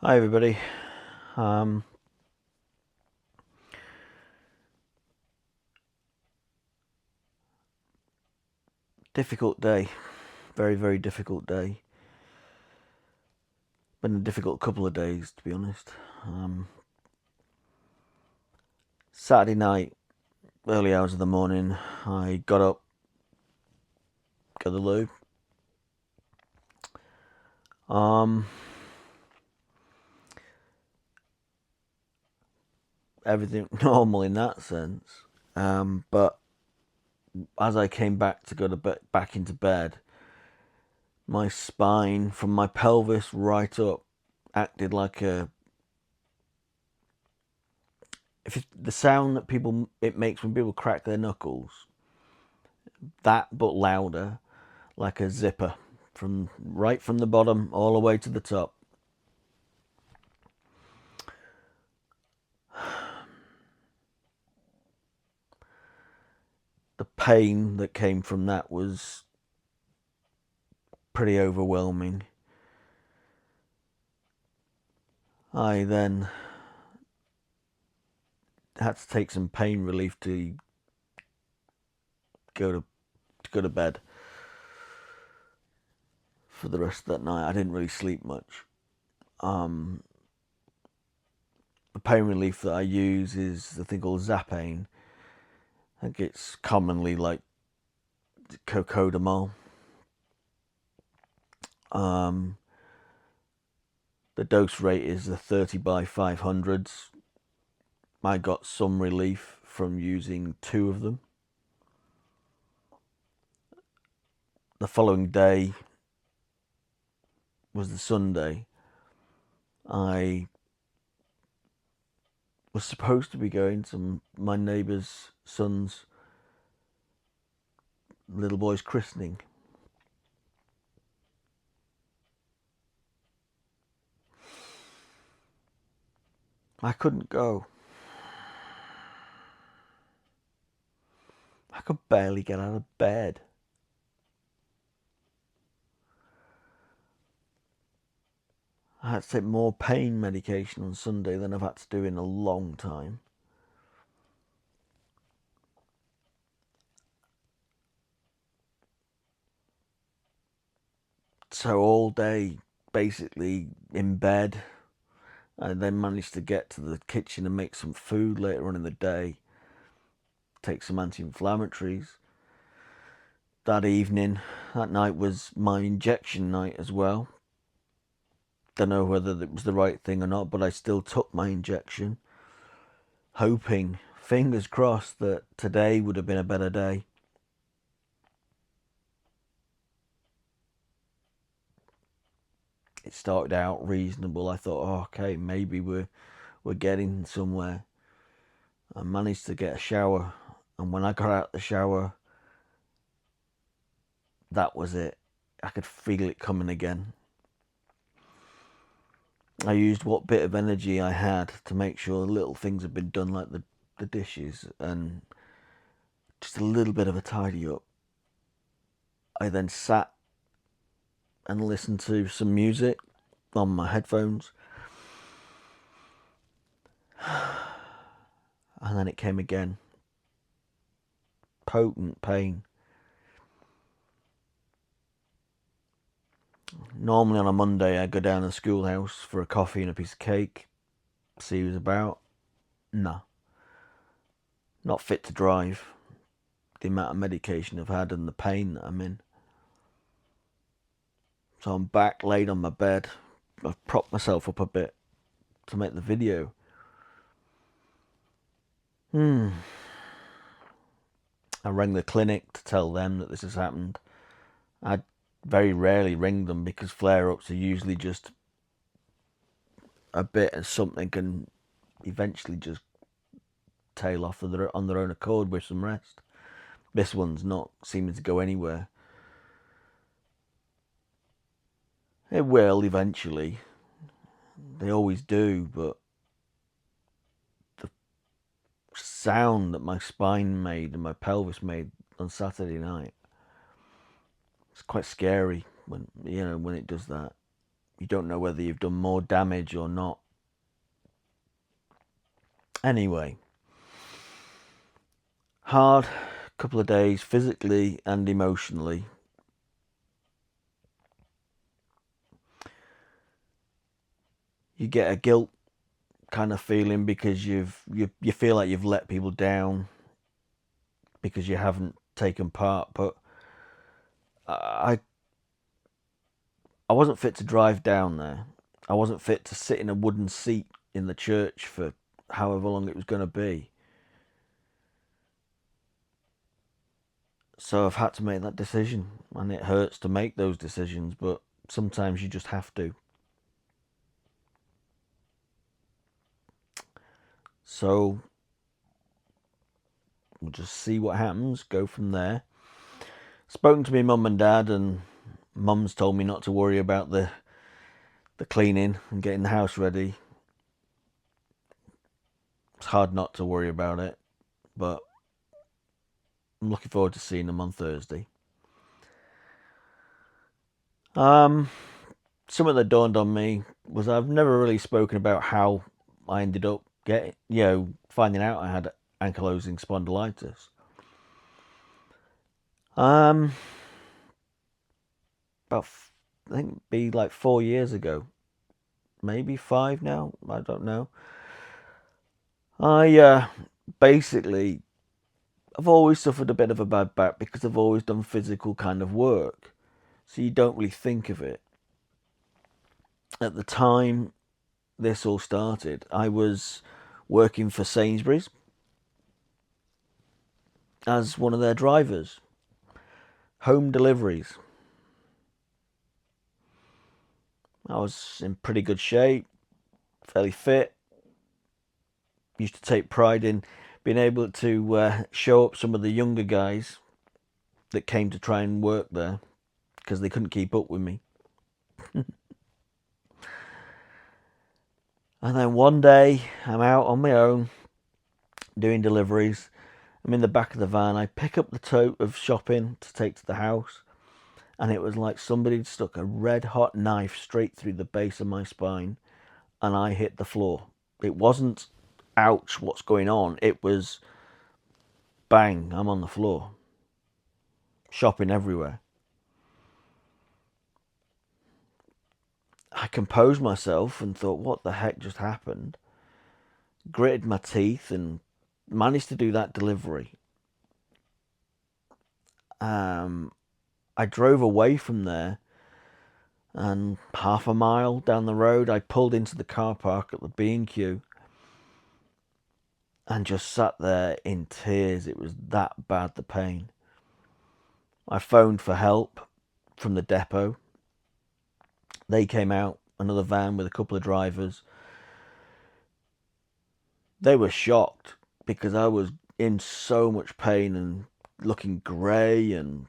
Hi everybody. Um, Difficult day. Very, very difficult day. Been a difficult couple of days, to be honest. Saturday night, early hours of the morning, I got up, got the loo. Um, Everything normal in that sense. But as I came back to go to back into bed, my spine from my pelvis right up acted like a the sound that people it makes when people crack their knuckles, that but louder, like a zipper, from right from the bottom all the way to the top. The pain that came from that was pretty overwhelming. I then had to take some pain relief to go to go to bed for the rest of that night. I didn't really sleep much. Um, the pain relief that I use is a thing called Zapane. I think it's commonly like cocodamol. Um, the dose rate is the 30 by 500s. I got some relief from using two of them. The following day was the Sunday. I was supposed to be going to my neighbour's son's little boy's christening. I couldn't go. I could barely get out of bed. I had to take more pain medication on Sunday than I've had to do in a long time. So all day, basically in bed. I then managed to get to the kitchen and make some food later on in the day. Take some anti-inflammatories. That evening, that night was my injection night as well. Don't know whether it was the right thing or not, but I still took my injection, hoping, fingers crossed, that today would have been a better day. It started out reasonable. I thought, oh, okay, maybe we're getting somewhere. I managed to get a shower, and when I got out the shower, that was it. I could feel it coming again. I used what bit of energy I had to make sure little things had been done, like the dishes and just a little bit of a tidy up. I then sat and listened to some music on my headphones. And then it came again. Potent pain. Normally on a Monday I go down to the schoolhouse for a coffee and a piece of cake, see who's about. Nah. Not fit to drive. The amount of medication I've had and the pain that I'm in. So I'm back laid on my bed. I've propped myself up a bit to make the video. I rang the clinic to tell them that this has happened. I very rarely ring them because flare-ups are usually just a bit of something can eventually just tail off on their own accord with some rest. This one's not seeming to go anywhere. It will eventually. They always do, but the sound that my spine made and my pelvis made on Saturday night, it's quite scary when it does that. You don't know whether you've done more damage or not. Anyway, hard couple of days physically and emotionally. You get a guilt kind of feeling because you feel like you've let people down because you haven't taken part. But I wasn't fit to drive down there. I wasn't fit to sit in a wooden seat in the church for however long it was going to be. So I've had to make that decision, and it hurts to make those decisions, but sometimes you just have to. So we'll just see what happens, go from there. Spoken to my mum and dad, and mum's told me not to worry about the cleaning and getting the house ready. It's hard not to worry about it, but I'm looking forward to seeing them on Thursday. Something that dawned on me was I've never really spoken about how I ended up finding out I had ankylosing spondylitis. About I think it'd be like 4 years ago, maybe 5 now. I don't know. Basically, I've always suffered a bit of a bad back because I've always done physical kind of work, so you don't really think of it. At the time this all started, I was working for Sainsbury's as one of their drivers, home deliveries. I was in pretty good shape, fairly fit. Used to take pride in being able to show up some of the younger guys that came to try and work there because they couldn't keep up with me. And then one day, I'm out on my own doing deliveries. I'm in the back of the van. I pick up the tote of shopping to take to the house, and it was like somebody had stuck a red hot knife straight through the base of my spine, and I hit the floor. It wasn't, ouch, what's going on? It was, bang, I'm on the floor. Shopping everywhere. I composed myself and thought, what the heck just happened? Gritted my teeth and managed to do that delivery. I drove away from there, and half a mile down the road, I pulled into the car park at the B&Q and just sat there in tears. It was that bad, the pain. I phoned for help from the depot. They came out, another van with a couple of drivers. They were shocked because I was in so much pain and looking grey and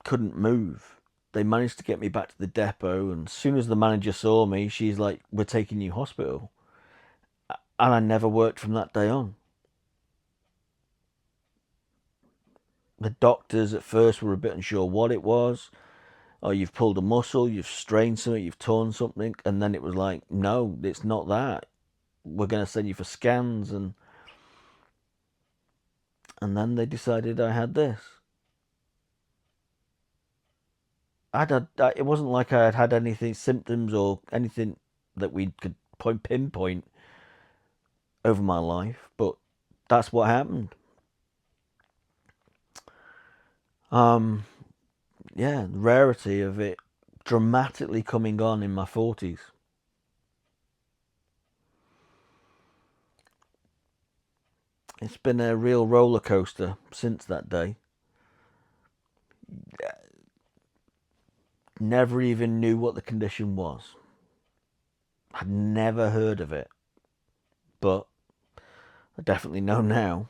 couldn't move. They managed to get me back to the depot, and as soon as the manager saw me, she's like, we're taking you hospital. And I never worked from that day on. The doctors at first were a bit unsure what it was. Oh, you've pulled a muscle, you've strained something, you've torn something. And then it was like, no, it's not that. We're going to send you for scans. And then they decided I had this. It wasn't like I had had anything, symptoms or anything that we could pinpoint over my life, but that's what happened. The rarity of it dramatically coming on in my 40s. It's been a real roller coaster since that day. Never even knew what the condition was. I'd never heard of it, but I definitely know now.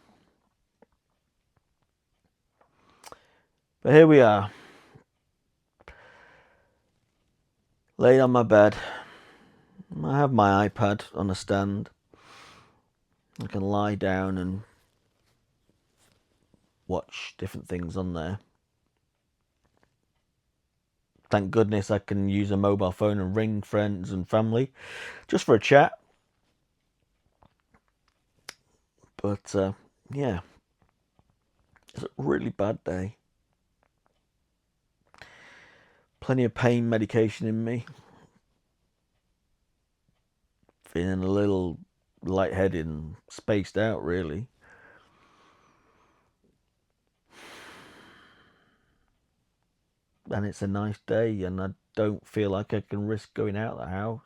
But here we are, laid on my bed. I have my iPad on a stand. I can lie down and watch different things on there. Thank goodness I can use a mobile phone and ring friends and family just for a chat. But yeah, it's a really bad day. Plenty of pain medication in me. Feeling a little lightheaded and spaced out, really. And it's a nice day, and I don't feel like I can risk going out of the house.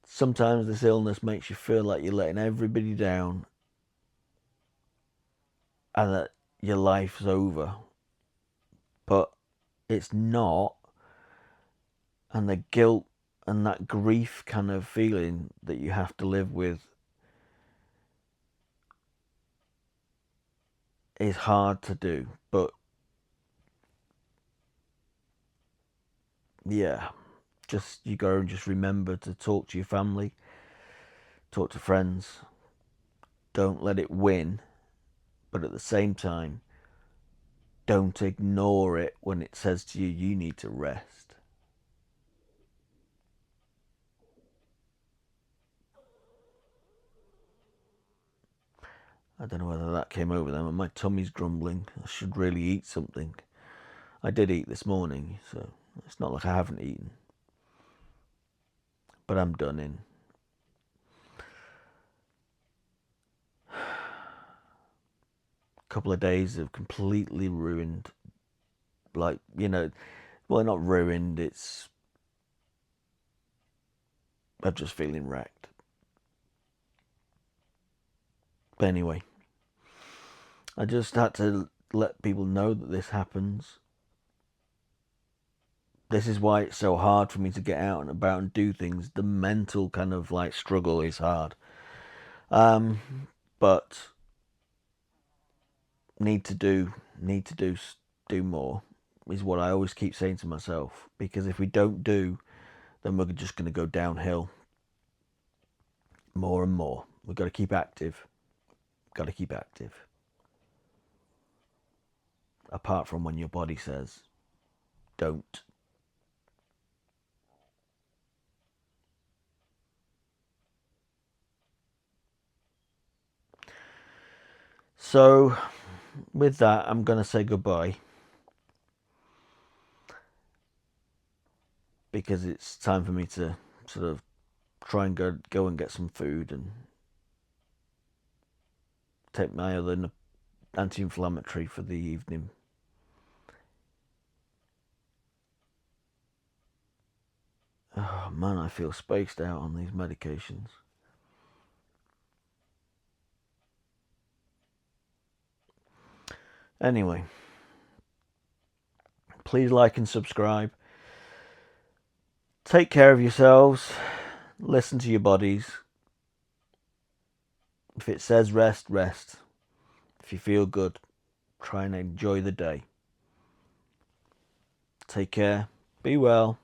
Sometimes this illness makes you feel like you're letting everybody down and that your life's over. But it's not. And the guilt and that grief kind of feeling that you have to live with is hard to do. But yeah, you go and just remember to talk to your family, talk to friends. Don't let it win, but at the same time, don't ignore it when it says to you, you need to rest. I don't know whether that came over them, and my tummy's grumbling. I should really eat something. I did eat this morning, so it's not like I haven't eaten. But I'm done in. A couple of days have completely ruined, like, well, not ruined, I'm just feeling wrecked. But anyway, I just had to let people know that this happens. This is why it's so hard for me to get out and about and do things. The mental kind of like struggle is hard. But need to do more is what I always keep saying to myself. Because if we don't do, then we're just going to go downhill more and more. We've got to keep active. Got to keep active. Apart from when your body says, don't. So, with that, I'm going to say goodbye. Because it's time for me to sort of try and go and get some food and take my other anti-inflammatory for the evening. Oh man, I feel spaced out on these medications. Anyway, please like and subscribe. Take care of yourselves. Listen to your bodies. If it says rest, rest. If you feel good, try and enjoy the day. Take care. Be well.